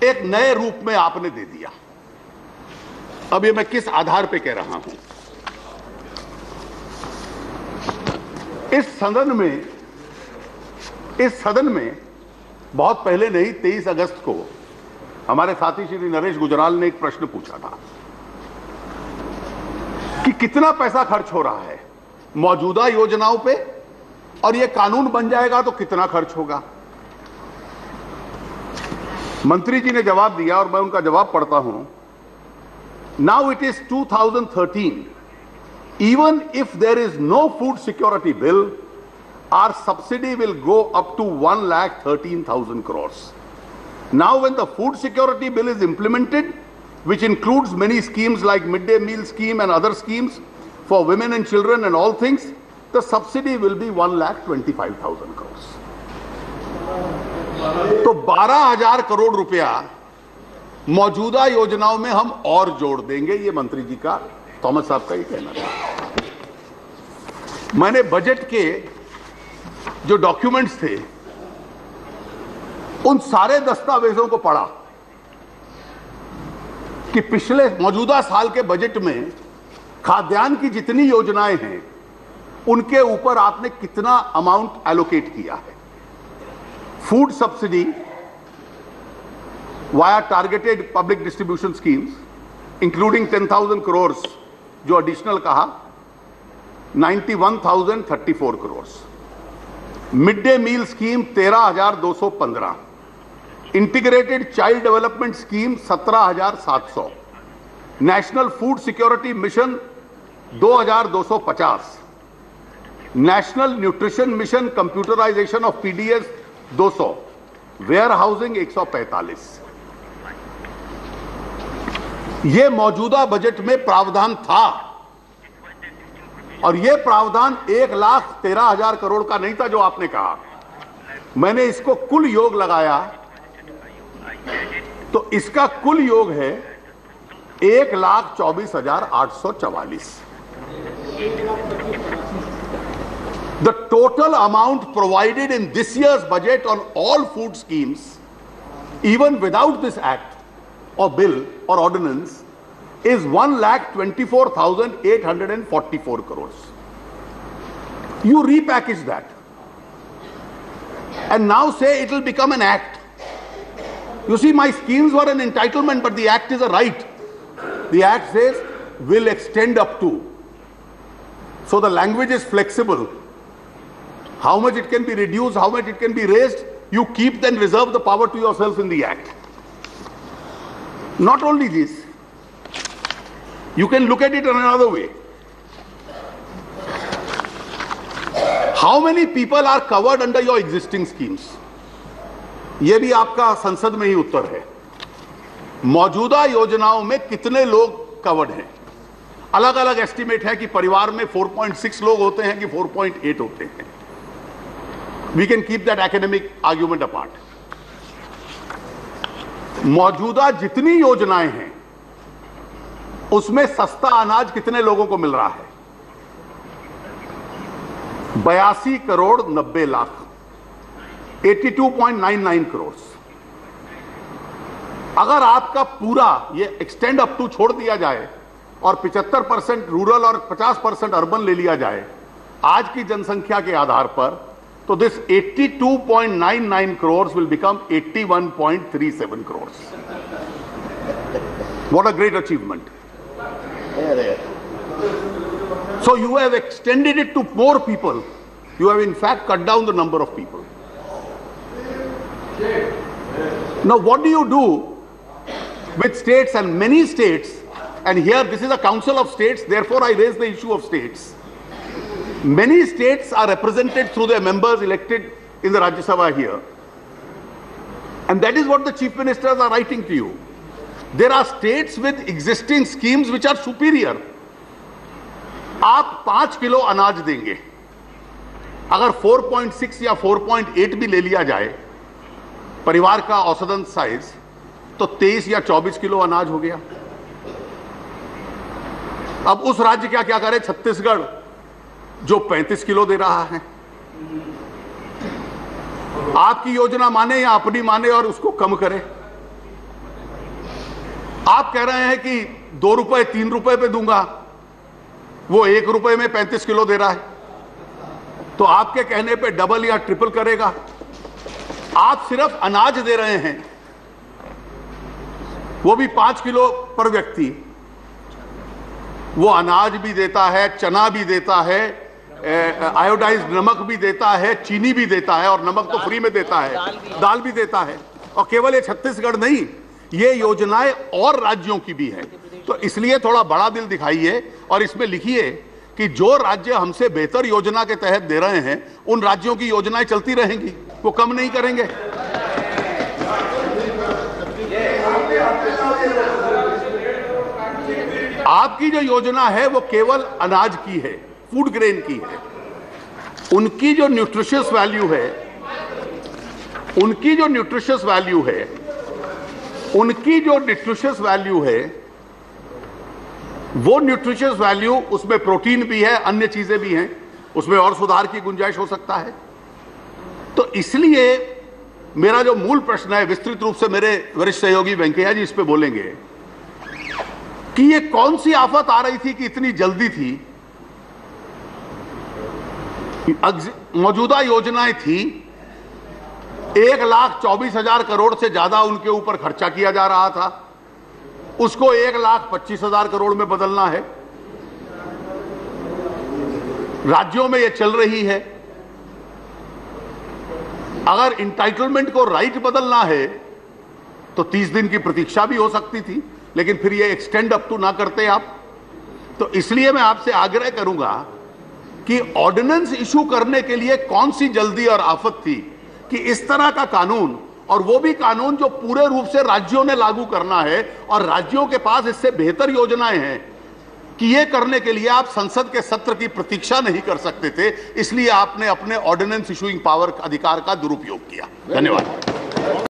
एक नए रूप में आपने दे दिया। अब ये मैं किस आधार पे कह रहा हूं? इस सदन में बहुत पहले नहीं, 23 अगस्त को हमारे साथी श्री नरेश गुजराल ने एक प्रश्न पूछा था कि कितना पैसा खर्च हो रहा है मौजूदा योजनाओं पे, और ये कानून बन जाएगा तो कितना खर्च होगा। मंत्री जी ने जवाब दिया और मैं उनका जवाब पढ़ता हूं। Now it is 2013, even if there is no food security bill, our subsidy will go up to 1,13,000 crores. Now when the food security bill is implemented, which includes many schemes like midday meal scheme and other schemes for women and children and all things, the subsidy will be 1,25,000 crores. तो 12,000 करोड़ रुपया मौजूदा योजनाओं में हम और जोड़ देंगे। ये मंत्री जी का, थॉमस साहब का ये कहना था। मैंने बजट के जो डॉक्यूमेंट्स थे उन सारे दस्तावेजों को पढ़ा कि पिछले मौजूदा साल के बजट में खाद्यान्न की जितनी योजनाएं हैं उनके ऊपर आपने कितना अमाउंट एलोकेट किया है। Food subsidy via targeted public distribution schemes including 10,000 crore जो एडिशनल कहा, 91,034 crore. Mid day meal scheme 13,215, integrated child development scheme 17,700, national food security mission 2,250, national nutrition mission computerisation of PDS 200, ware housing 145। यह मौजूदा budget में प्रावधान था और यह प्रावधान 1,13,000 करोड़ का नहीं था जो आपने कहा। मैंने इसको कुल योग लगाया तो इसका कुल योग है 1,24,844। The total amount provided in this year's budget on all food schemes, even without this act or bill or ordinance, is 1,24,844 crores. You repackage that and now say it will become an act. You see, my schemes were an entitlement, but the act is a right. The act says will extend up to. So the language is flexible. How much it can be reduced, how much it can be raised, you keep then reserve the power to yourself in the act. Not only this, you can look at it in another way. How many people are covered under your existing schemes? यह भी आपका संसद में ही उत्तर है। मौजूदा योजनाओं में कितने लोग कवर्ड हैं? अलग अलग एस्टिमेट है कि परिवार में 4.6 लोग होते हैं कि 4.8 होते हैं। We can keep that academic argument apart. मौजूदा जितनी योजनाएं हैं उसमें सस्ता अनाज कितने लोगों को मिल रहा है? 82 करोड़ 90 लाख, 82.99 करोड़। अगर आपका पूरा ये एक्सटेंड अप टू छोड़ दिया जाए और 75% रूरल और 50% अर्बन ले लिया जाए आज की जनसंख्या के आधार पर, तो this 82.99 crores will become 81.37 crores. What a great achievement. So you have extended it to more people. You have in fact cut down the number of people. Now what do you do with states, and many states, and here this is a council of states, therefore I raise the issue of states. Many states are represented through their members elected in the Rajya Sabha here. And that is what the chief ministers are writing to you. There are states with existing schemes which are superior. आप 5 kilo अनाज देंगे, अगर 4.6 या 4.8 भी ले लिया जाए परिवार का औसतन साइज, तो 23 या 24 किलो अनाज हो गया। अब उस राज्य क्या करे, छत्तीसगढ़ जो 35 किलो दे रहा है। आपकी योजना माने या अपनी माने और उसको कम करे। आप कह रहे हैं कि 2 रुपए 3 रुपए पे दूंगा, वो 1 रुपए में 35 किलो दे रहा है, तो आपके कहने पे डबल या ट्रिपल करेगा। आप सिर्फ अनाज दे रहे हैं, वो भी 5 किलो पर व्यक्ति। वो अनाज भी देता है, चना भी देता है, आयोडाइज्ड नमक भी देता है, चीनी भी देता है, और नमक तो फ्री में देता है, दाल भी देता है। और केवल ये छत्तीसगढ़ नहीं, ये योजनाएं और राज्यों की भी है। तो इसलिए थोड़ा बड़ा दिल दिखाइए और इसमें लिखिए कि जो राज्य हमसे बेहतर योजना के तहत दे रहे हैं, उन राज्यों की योजनाएं चलती रहेंगी, वो कम नहीं करेंगे। आपकी जो योजना है वो केवल अनाज की है, फूड ग्रेन की है। उनकी जो न्यूट्रिशियस वैल्यू है, उनकी जो न्यूट्रिशियस वैल्यू है, वो न्यूट्रिशियस वैल्यू, उसमें प्रोटीन भी है, अन्य चीजें भी हैं, उसमें और सुधार की गुंजाइश हो सकता है। तो इसलिए मेरा जो मूल प्रश्न है, विस्तृत रूप से मेरे वरिष्ठ सहयोगी वेंकैया जी इस पे बोलेंगे कि ये कौन सी आफत आ रही थी कि इतनी जल्दी थी। मौजूदा योजनाएं थी, 1,24,000 करोड़ से ज्यादा उनके ऊपर खर्चा किया जा रहा था, उसको 1,25,000 करोड़ में बदलना है। राज्यों में यह चल रही है। अगर इंटाइटलमेंट को राइट बदलना है तो 30 दिन की प्रतीक्षा भी हो सकती थी, लेकिन फिर ये एक्सटेंड अप टू ना करते आप। तो इसलिए मैं आपसे आग्रह करूंगा कि ऑर्डिनेंस इशू करने के लिए कौन सी जल्दी और आफत थी कि इस तरह का कानून, और वो भी कानून जो पूरे रूप से राज्यों ने लागू करना है, और राज्यों के पास इससे बेहतर योजनाएं हैं, कि ये करने के लिए आप संसद के सत्र की प्रतीक्षा नहीं कर सकते थे। इसलिए आपने अपने ऑर्डिनेंस इशूइंग पावर अधिकार का दुरुपयोग किया। धन्यवाद।